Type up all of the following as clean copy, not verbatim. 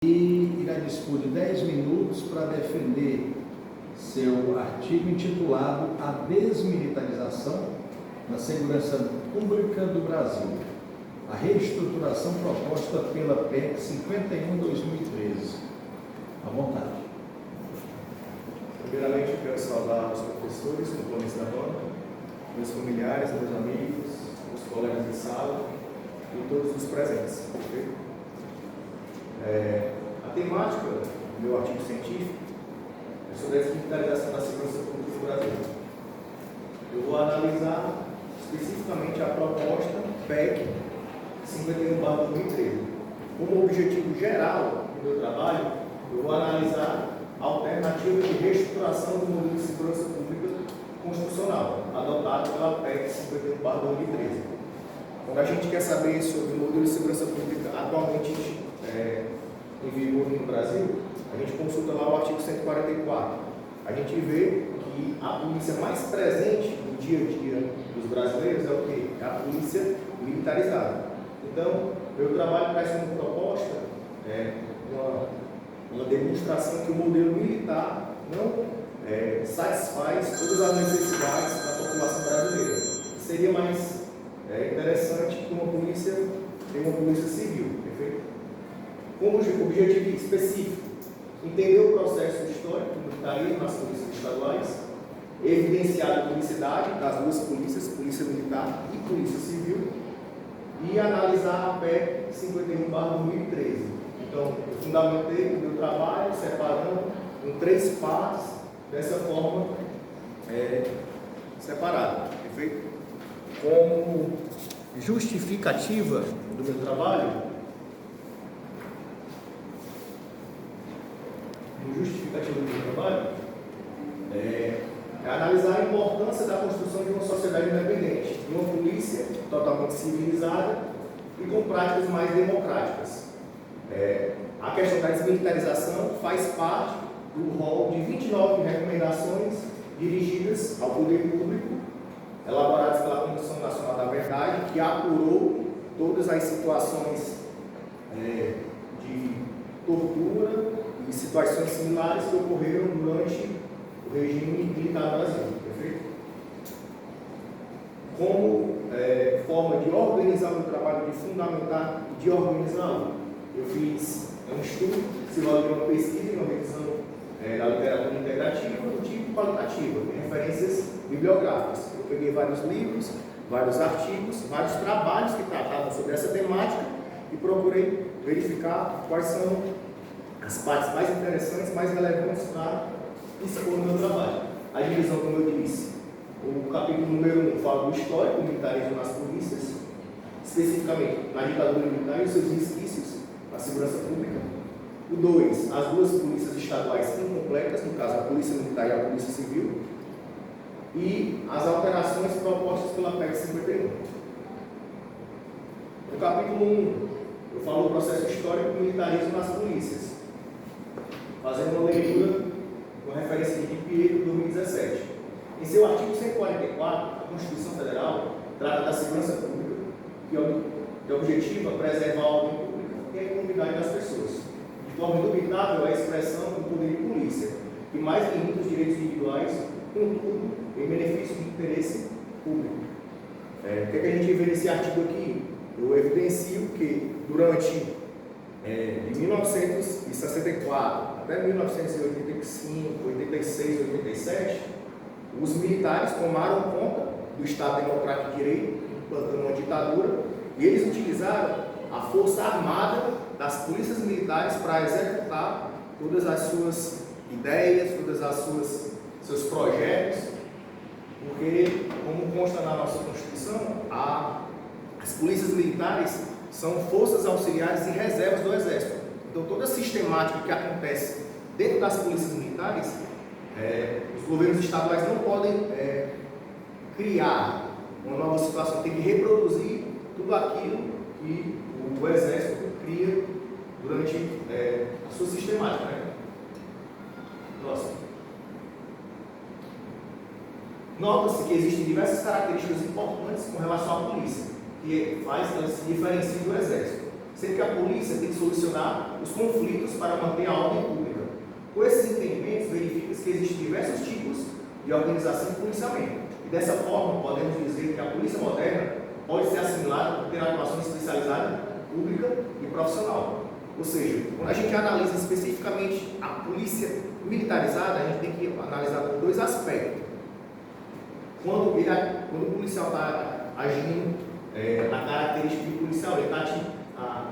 e irá dispor de 10 minutos para defender seu artigo intitulado A Desmilitarização na Segurança Pública do Brasil, a reestruturação proposta pela PEC 51/2013. À vontade. Primeiramente, eu quero saudar os professores, componentes da banca, meus familiares, meus amigos, os colegas de sala e todos os presentes. A temática do meu artigo científico é sobre a desmilitarização da segurança pública do Brasil. Eu vou analisar especificamente a proposta PEC 51/2013. Como objetivo geral do meu trabalho, eu vou analisar a alternativa de reestruturação do modelo de segurança pública constitucional, adotado pela PEC 51/2013. Quando a gente quer saber sobre o modelo de segurança pública atualmente em vigor no Brasil, a gente consulta lá o artigo 144. A gente vê que a polícia mais presente no dia a dia dos brasileiros é o quê? É a polícia militarizada. Então, meu trabalho traz como proposta uma demonstração que o modelo militar não satisfaz todas as necessidades da população brasileira. Seria mais interessante que uma polícia tenha uma polícia civil, perfeito? Como objetivo específico, entender o processo histórico do militarismo nas polícias estaduais, evidenciar a publicidade das duas polícias, polícia militar e polícia civil, e analisar a PEC 51/2013. Então, eu fundamentei o meu trabalho separando em 3 partes, dessa forma separada, perfeito? Como justificativa do meu trabalho, é analisar a importância da construção de uma sociedade independente, de uma polícia totalmente civilizada e com práticas mais democráticas. A questão da desmilitarização faz parte do rol de 29 recomendações dirigidas ao poder público, elaboradas pela Comissão Nacional da Verdade, que apurou todas as situações de tortura e situações similares que ocorreram durante o regime militar do Brasil, perfeito? Como forma de organizar o meu trabalho, de fundamentar e de organizá-lo, eu fiz um estudo, se valeu uma pesquisa e uma revisão da literatura integrativa do tipo qualitativa, com referências bibliográficas. Eu peguei vários livros, vários artigos, vários trabalhos que tratavam sobre essa temática e procurei verificar quais são as partes mais interessantes, mais relevantes para expor o meu trabalho. A divisão, como eu disse, o capítulo número 1 fala do histórico, militarismo nas polícias, especificamente na ditadura militar e os seus resquícios na segurança pública. O 2, as duas polícias estaduais incompletas, no caso a polícia militar e a polícia civil, e as alterações propostas pela PEC 51. No capítulo 1, eu falo do processo histórico do militarismo nas polícias, fazendo uma leitura com referência de Pietro, de 2017. Em seu artigo 144, a Constituição Federal trata da segurança pública, que objetiva preservar a ordem pública e a comunidade das pessoas. De forma indubitável, é a expressão do poder de polícia, que mais limita os direitos individuais, contudo, em benefício do interesse público. O que a gente vê nesse artigo aqui? Eu evidencio que durante de 1964 até 1985, 86, 87, os militares tomaram conta do Estado Democrático de Direito, implantando uma ditadura, e eles utilizaram a força armada das polícias militares para executar todas as suas ideias, todas as seus projetos, porque, como consta na nossa Constituição, as polícias militares são forças auxiliares e reservas do Exército. Então, toda a sistemática que acontece dentro das polícias militares, os governos estaduais não podem criar uma nova situação, tem que reproduzir tudo aquilo que o Exército cria durante a sua sistemática. Próximo. Nota-se que existem diversas características importantes com relação à polícia, que faz que ela se diferencie do Exército. sendo que a polícia tem que solucionar os conflitos para manter a ordem pública. Com esses entendimentos, verifica-se que existem diversos tipos de organização e policiamento. E dessa forma, podemos dizer que a polícia moderna pode ser assimilada por ter atuação especializada, pública e profissional. Ou seja, quando a gente analisa especificamente a polícia militarizada, a gente tem que analisar por dois aspectos. Quando o policial está agindo na característica de policial, ele está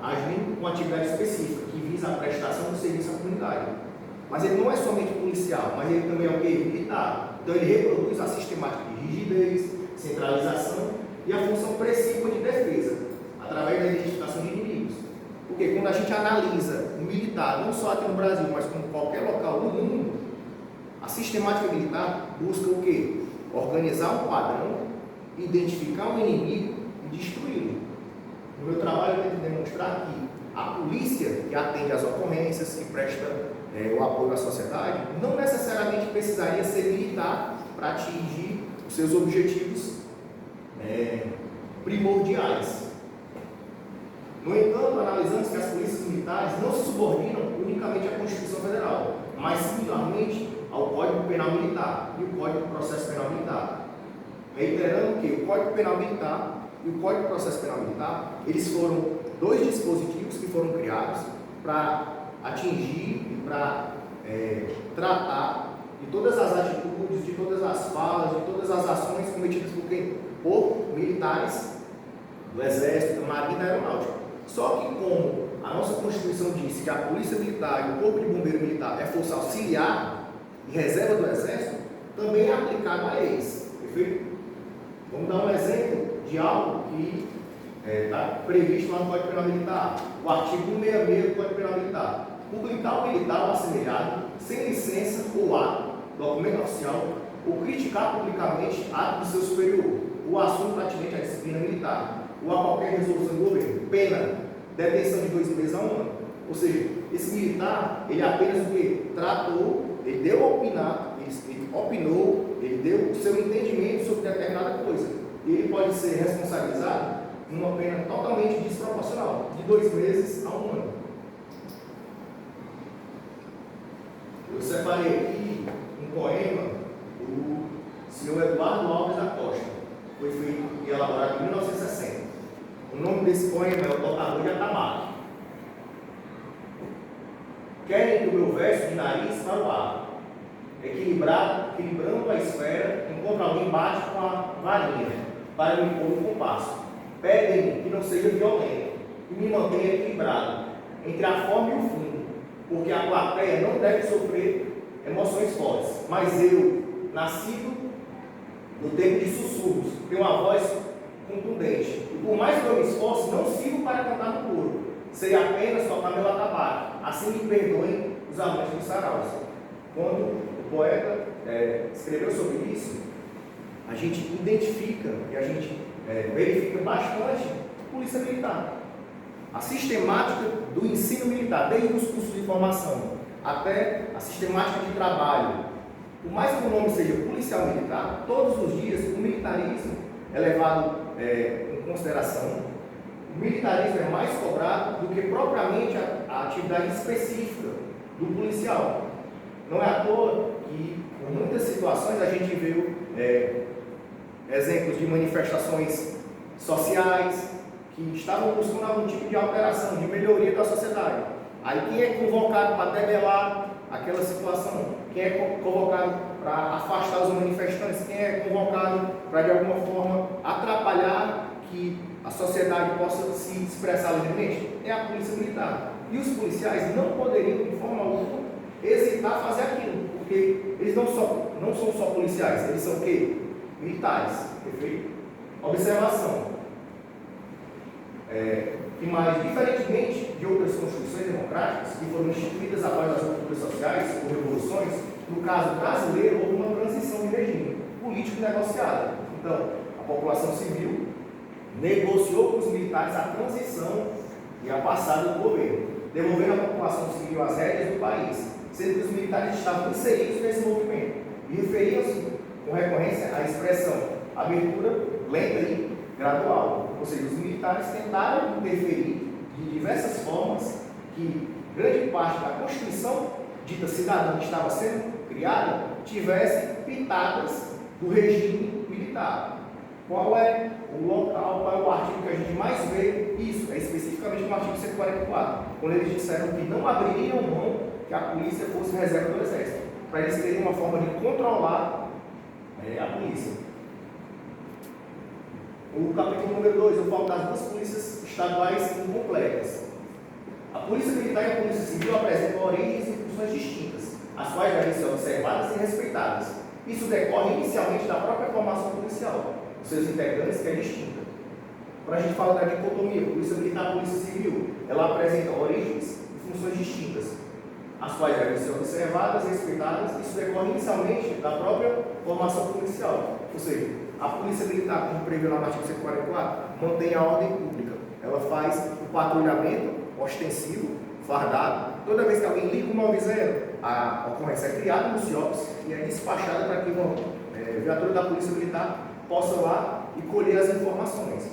agindo com uma atividade específica, que visa a prestação do serviço à comunidade. Mas ele não é somente policial, mas ele também é o quê? Militar. Então ele reproduz a sistemática de rigidez, centralização e a função precípua de defesa, através da identificação de inimigos. Porque quando a gente analisa o militar, não só aqui no Brasil, mas como em qualquer local do mundo, a sistemática militar busca o quê? Organizar um padrão, identificar um inimigo e destruí-lo. No meu trabalho eu tento demonstrar que a polícia que atende às ocorrências, que presta o apoio à sociedade, não necessariamente precisaria ser militar para atingir os seus objetivos primordiais. No entanto, analisamos que as polícias militares não se subordinam unicamente à Constituição Federal, mas similarmente ao Código Penal Militar e o Código de Processo Penal Militar. Reiterando que o Código Penal Militar e o Código de Processo Penal Militar, eles foram dois dispositivos que foram criados para atingir e para tratar de todas as atitudes, de todas as falas, de todas as ações cometidas por militares do Exército, da Marinha e da Aeronáutica. Só que como a nossa Constituição diz que a Polícia Militar e o Corpo de Bombeiro Militar é força auxiliar e reserva do Exército, também é aplicado a eles. Perfeito? Vamos dar um exemplo de algo que está previsto lá no Código Penal Militar. O artigo 166 do Código Penal Militar. Publicar o militar ou assemelhado, sem licença ou ato, documento oficial, ou criticar publicamente ato do seu superior, o assunto atinente à disciplina militar, ou a qualquer resolução do governo, pena, detenção de 2 meses a 1 ano. Ou seja, esse militar, ele apenas o que? Tratou, ele deu a opinar, ele opinou, ele deu o seu entendimento sobre determinada coisa. E ele pode ser responsabilizado numa pena totalmente desproporcional, de 2 meses a 1 ano. Eu separei aqui um poema do senhor Eduardo Alves da Costa, foi feito e elaborado em 1960. O nome desse poema é O Tocador de Atabaque. Querem que o meu verso de nariz para o ar, equilibrando a esfera, enquanto alguém bate com a varinha para me pôr no compasso. Pedem que não seja violento e me mantenha equilibrado entre a forma e o fundo, porque a plateia não deve sofrer emoções fortes. Mas eu, nascido no tempo de sussurros, tenho uma voz contundente. E por mais que eu me esforce, não sirvo para cantar no coro. Sei apenas tocar meu atabaque. Assim me perdoem os amantes dos saraus. Quando o poeta escreveu sobre isso, a gente identifica e a gente verifica bastante a polícia militar. A sistemática do ensino militar, desde os cursos de formação até a sistemática de trabalho, por mais que o nome seja policial militar, todos os dias o militarismo é levado em consideração. O militarismo é mais cobrado do que propriamente a atividade específica do policial. Não é à toa que, em muitas situações, a gente viu exemplos de manifestações sociais que estavam buscando algum tipo de alteração, de melhoria da sociedade. Aí quem é convocado para debelar aquela situação? Quem é convocado para afastar os manifestantes? Quem é convocado para, de alguma forma, atrapalhar que a sociedade possa se expressar livremente? É a polícia militar. E os policiais não poderiam, de forma alguma, hesitar fazer aquilo, porque eles não são só policiais, eles são o quê? Militares. Perfeito? Observação. Que mais, diferentemente de outras constituições democráticas que foram instituídas após as rupturas sociais ou revoluções, no caso brasileiro houve uma transição de regime político negociada. Então, a população civil negociou com os militares a transição e a passada do governo, devolvendo à população civil as rédeas do país, sendo que os militares estavam inseridos nesse movimento e referiam-se com recorrência à expressão abertura lenta e gradual. Ou seja, os militares tentaram interferir de diversas formas que grande parte da Constituição dita cidadã que estava sendo criada tivesse pitadas do regime militar. Qual é o local, qual é o artigo que a gente mais vê isso? É especificamente no artigo 144, quando eles disseram que não abririam mão que a polícia fosse reserva do Exército, para eles terem uma forma de controlar a polícia. O capítulo número 2, eu falo das duas polícias estaduais incompletas. A Polícia Militar e a Polícia Civil apresentam origens e funções distintas, as quais devem ser observadas e respeitadas. Isso decorre inicialmente da própria formação policial, os seus integrantes, que é distinta. Quando a gente fala da dicotomia, Polícia Militar e Polícia Civil, ela apresenta origens e funções distintas, as quais devem ser observadas e respeitadas. Isso decorre inicialmente da própria formação policial. Ou seja, a Polícia Militar, como prevê lá no artigo 144, mantém a ordem pública. Ela faz o patrulhamento ostensivo, fardado. Toda vez que alguém liga o 90, a ocorrência é criada no CIOPS e é despachada para que uma viatura da Polícia Militar possa lá e colher as informações.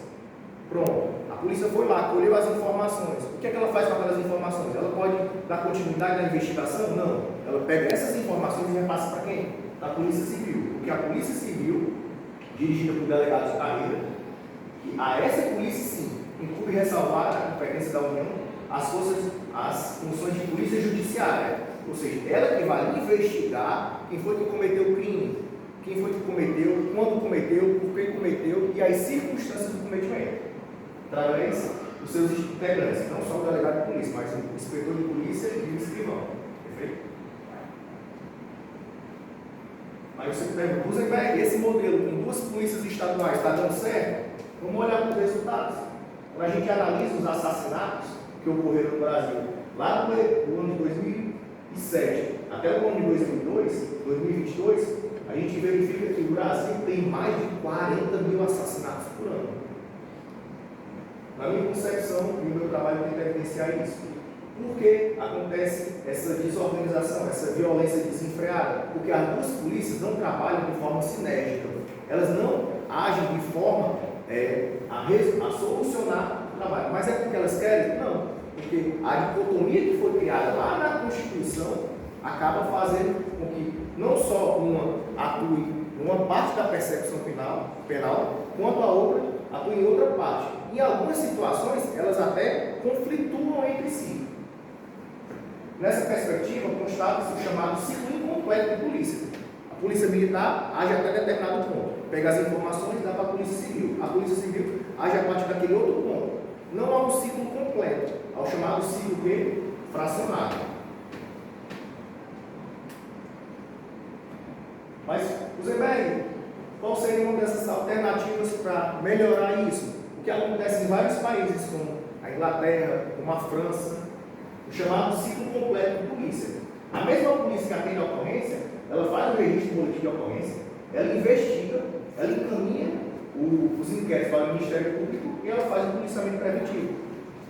Pronto, a polícia foi lá, colheu as informações. O que é que ela faz com aquelas informações? Ela pode dar continuidade na investigação? Não. Ela pega essas informações e repassa para quem? Da Polícia Civil. Porque a Polícia Civil, dirigida por delegados de carreira, que a essa polícia sim, inclui ressalvar a competência da União as funções de polícia judiciária. Ou seja, ela que vai investigar quem foi que cometeu o crime, quem foi que cometeu, quando cometeu, por que cometeu e as circunstâncias do cometimento, através dos seus integrantes, não só o delegado de polícia, mas o inspetor de polícia e o escrivão. Perfeito? Aí você pergunta, Rosenberg, esse modelo com duas polícias estaduais está dando certo? Vamos olhar para os resultados. Quando a gente analisa os assassinatos que ocorreram no Brasil, lá no ano de 2007 até o ano de 2022, a gente verifica que o Brasil tem mais de 40 mil assassinatos por ano. Na minha concepção, e o meu trabalho tenta evidenciar isso. Por que acontece essa desorganização, essa violência desenfreada? Porque as duas polícias não trabalham de forma sinérgica. Elas não agem de forma a solucionar o trabalho. Mas é porque elas querem? Não. Porque a dicotomia que foi criada lá na Constituição acaba fazendo com que não só uma atue numa parte da percepção penal, quanto a outra atue em outra parte. Em algumas situações, elas até conflituam entre si. Nessa perspectiva, constata-se o chamado ciclo incompleto de polícia. A polícia militar age até determinado ponto, pega as informações e dá para a polícia civil. A polícia civil age a partir daquele outro ponto. Não há um ciclo completo, há o chamado ciclo fracionado. Mas, Rosenberg, qual seria uma dessas alternativas para melhorar isso? O que acontece em vários países, como a Inglaterra, como a França, o chamado ciclo completo de polícia. A mesma polícia que atende a ocorrência, ela faz o registro do boletim de ocorrência, ela investiga, ela encaminha os inquéritos para o Ministério Público e ela faz o policiamento preventivo.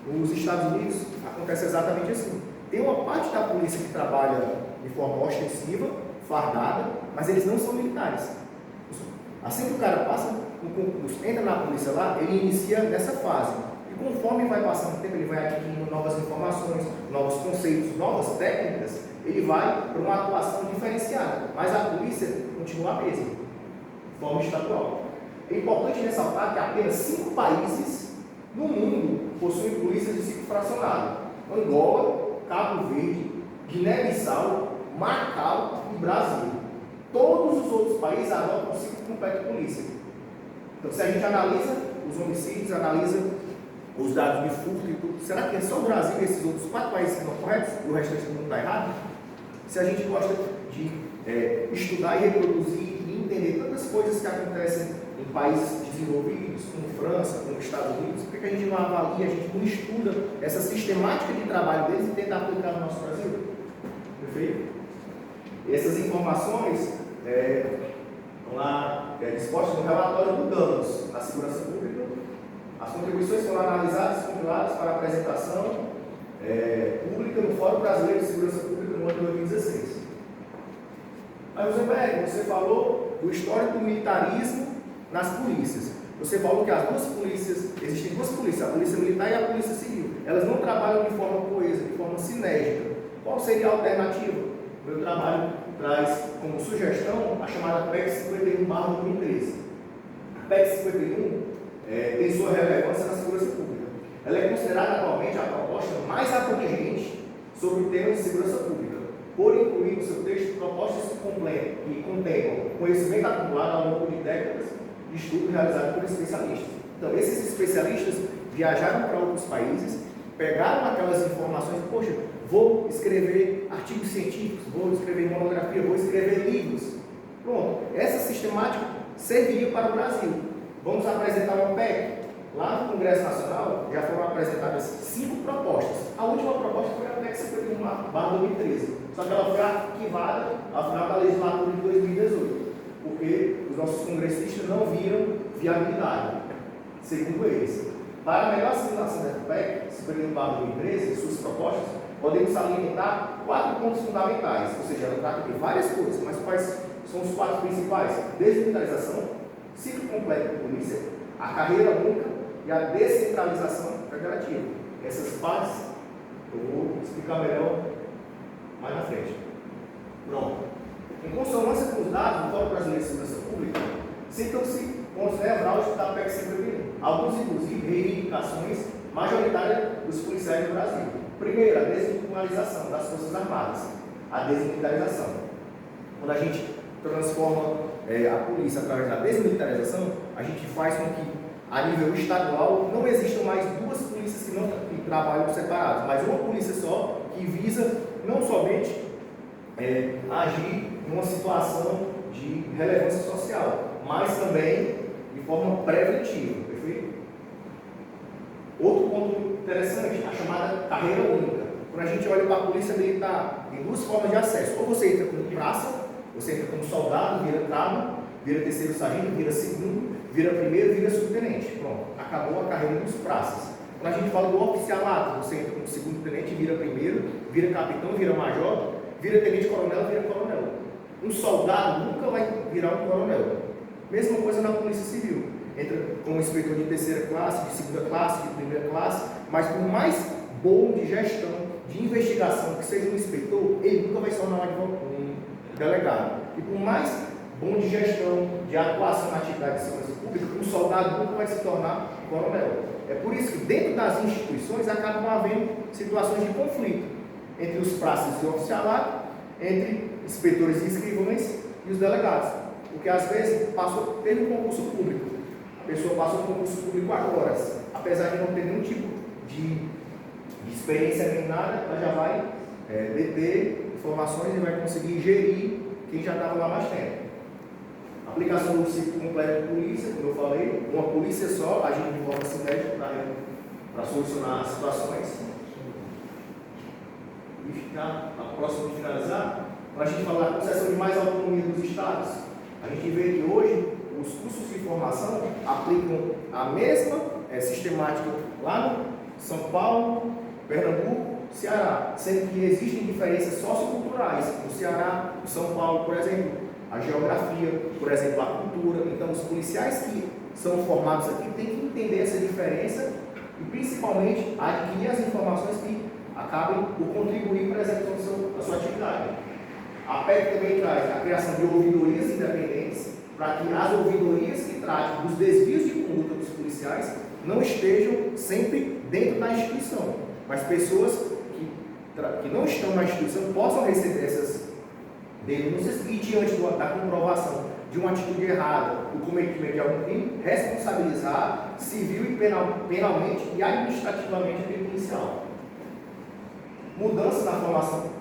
Nos Estados Unidos acontece exatamente assim. Tem uma parte da polícia que trabalha de forma ostensiva, fardada, mas eles não são militares. Assim que o cara passa no concurso, entra na polícia lá, ele inicia nessa fase. E conforme vai passando o tempo, ele vai adquirindo novas informações, novos conceitos, novas técnicas, ele vai para uma atuação diferenciada. Mas a polícia continua a mesma, de forma estadual. É importante ressaltar que apenas 5 países no mundo possuem polícias de ciclo fracionado: Angola, Cabo Verde, Guiné-Bissau, Macau e Brasil. Todos os outros países adotam o ciclo completo de polícia. Então, se a gente analisa os homicídios, analisa os dados de furto e tudo, será que é só o Brasil e esses outros 4 países que estão corretos e o restante do mundo está errado? Se a gente gosta de estudar e reproduzir e entender tantas coisas que acontecem em países desenvolvidos, como França, como Estados Unidos, por que a gente não avalia, a gente não estuda essa sistemática de trabalho deles e tenta aplicar no nosso Brasil? Perfeito? E essas informações estão lá dispostas no relatório do danos na segurança pública. As contribuições foram analisadas e compiladas para apresentação pública no Fórum Brasileiro de Segurança Pública no ano de 2016. Aí, Rosenberg, você falou do histórico do militarismo nas polícias. Você falou que as duas polícias, existem 2 polícias, a polícia militar e a polícia civil. elas não trabalham de forma coesa, de forma sinérgica. Qual seria a alternativa? O meu trabalho traz como sugestão a chamada PEC 51/2013. A PEC 51 tem sua relevância na segurança pública. Ela é considerada atualmente a proposta mais abrangente sobre o tema de segurança pública, por incluir no seu texto propostas que contemplam conhecimento acumulado ao longo de décadas de estudo realizado por especialistas. Então, esses especialistas viajaram para outros países, pegaram aquelas informações, poxa, vou escrever artigos científicos, vou escrever monografia, vou escrever livros. Pronto, essa sistemática serviria para o Brasil. Vamos apresentar uma PEC. Lá no Congresso Nacional já foram apresentadas 5 propostas. A última proposta foi a PEC 51/2013, só que ela foi arquivada ao final da legislatura de 2018, porque os nossos congressistas não viram viabilidade, segundo eles. Para a melhor assimilação dessa PEC 51/2013 e suas propostas, podemos salientar 4 pontos fundamentais, ou seja, ela trata de várias coisas, mas quais são os 4 principais? Desmilitarização, ciclo completo de polícia, a carreira única e a descentralização federativa. Essas partes eu vou explicar melhor mais na frente. Pronto. Em consonância com os dados do Fórum Brasileiro de Segurança Pública, citam-se pontos nevrálgicos da PEC 51, alguns inclusive reivindicações majoritárias dos policiais do Brasil. Primeiro, a desmilitarização das Forças Armadas. A desmilitarização. Quando a gente transforma a polícia através da desmilitarização, a gente faz com que, a nível estadual, não existam mais 2 polícias que trabalham separadas, mas uma polícia só, que visa não somente agir numa situação de relevância social, mas também de forma preventiva, perfeito? Outro ponto interessante, a chamada carreira única. Quando a gente olha para a polícia militar, tem 2 formas de acesso. Ou você entra como praça, você entra como soldado, vira cabo, vira terceiro sargento, vira segundo, vira primeiro, vira subtenente. Pronto, acabou a carreira dos praças. Quando a gente fala do oficialato, você entra como segundo tenente, vira primeiro, vira capitão, vira major, vira tenente coronel, vira coronel. Um soldado nunca vai virar um coronel. Mesma coisa na polícia civil. Entra como inspetor de terceira classe, de segunda classe, de primeira classe, mas por mais bom de gestão, de investigação que seja um inspetor, ele nunca vai se tornar um delegado. E por mais bom de gestão, de atuação na atividade de segurança pública, um soldado nunca vai se tornar coronel. É por isso que dentro das instituições acabam havendo situações de conflito entre os praças e o oficialato, entre inspetores e escrivães e os delegados. Porque às vezes teve um concurso público, a pessoa passou no concurso público agora, apesar de não ter nenhum tipo de experiência nem nada, ela já vai deter informações e vai conseguir gerir quem já estava lá mais tempo. Aplicação do ciclo completo de polícia, como eu falei, uma polícia só, agindo de forma sinérgica para solucionar as situações. E ficar a próxima de finalizar, para a gente falar da concessão de mais autonomia dos estados, a gente vê que hoje os cursos de formação aplicam a mesma sistemática lá no São Paulo, Pernambuco, Ceará, sendo que existem diferenças socioculturais. No Ceará, no São Paulo, por exemplo, a geografia, por exemplo, a cultura. Então, os policiais que são formados aqui têm que entender essa diferença e, principalmente, adquirir as informações que acabem por contribuir para a execução da sua atividade. A PEC também traz a criação de ouvidorias independentes para que as ouvidorias que tratem dos desvios de conduta dos policiais não estejam sempre dentro da instituição, mas pessoas que não estão na instituição possam receber essas denúncias e, diante da comprovação de uma atitude errada, o cometimento de algum crime, responsabilizar civil e penalmente e administrativamente aquele policial. Mudança na formação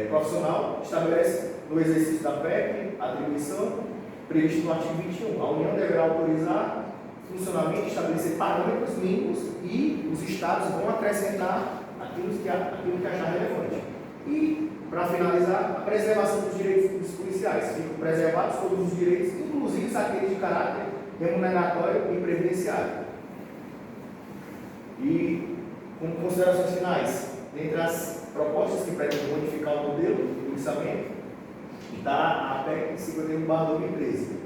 profissional estabelece no exercício da PEC a atribuição prevista no artigo 21. A União deverá autorizar funcionamento e estabelecer parâmetros mínimos e os estados vão acrescentar aquilo que achar relevante. E, para finalizar, a preservação dos direitos dos policiais. Ficam preservados todos os direitos, inclusive aqueles de caráter remuneratório e previdenciário. E, como considerações finais, dentre as propostas que pretendem modificar o modelo de policiamento, está a PEC 51/2013.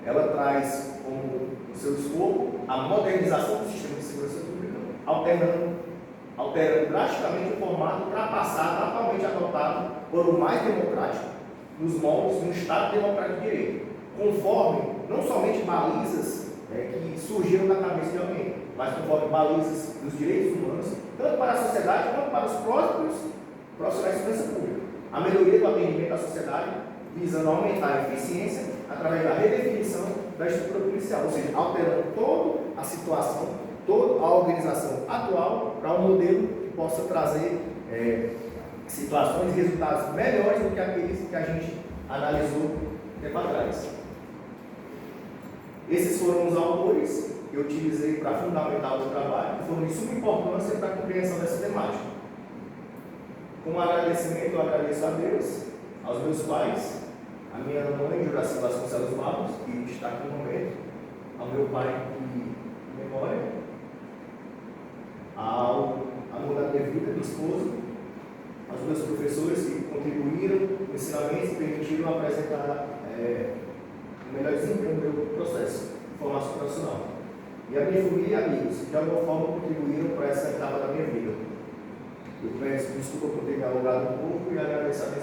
Ela traz como o seu escopo a modernização do sistema de segurança pública, alternando alterando drasticamente o formato ultrapassado, atualmente adotado por o mais democrático, nos moldes de um Estado democrático de direito, conforme não somente balizas que surgiram na cabeça de alguém, mas conforme balizas dos direitos humanos, tanto para a sociedade quanto para os próprios profissionais de segurança pública. A melhoria do atendimento à sociedade, visando aumentar a eficiência através da redefinição da estrutura policial, ou seja, alterando toda a situação, toda a organização atual para um modelo que possa trazer situações e resultados melhores do que aqueles que a gente analisou tempo atrás. Esses foram os autores que eu utilizei para fundamentar o meu trabalho, que foram de suma importância para a compreensão dessa temática. Com agradecimento, eu agradeço a Deus, aos meus pais, a minha mãe, Juraci Vasconcelos Barros, que está aqui no momento, ao meu pai de memória, ao amor da minha vida, minha esposa, aos meus professores que contribuíram com ensinamentos e permitiram apresentar o melhor desempenho do meu processo de formação profissional. E a minha família e amigos, que de alguma forma contribuíram para essa etapa da minha vida. Eu peço desculpa por ter dialogado um pouco e agradeço a atenção.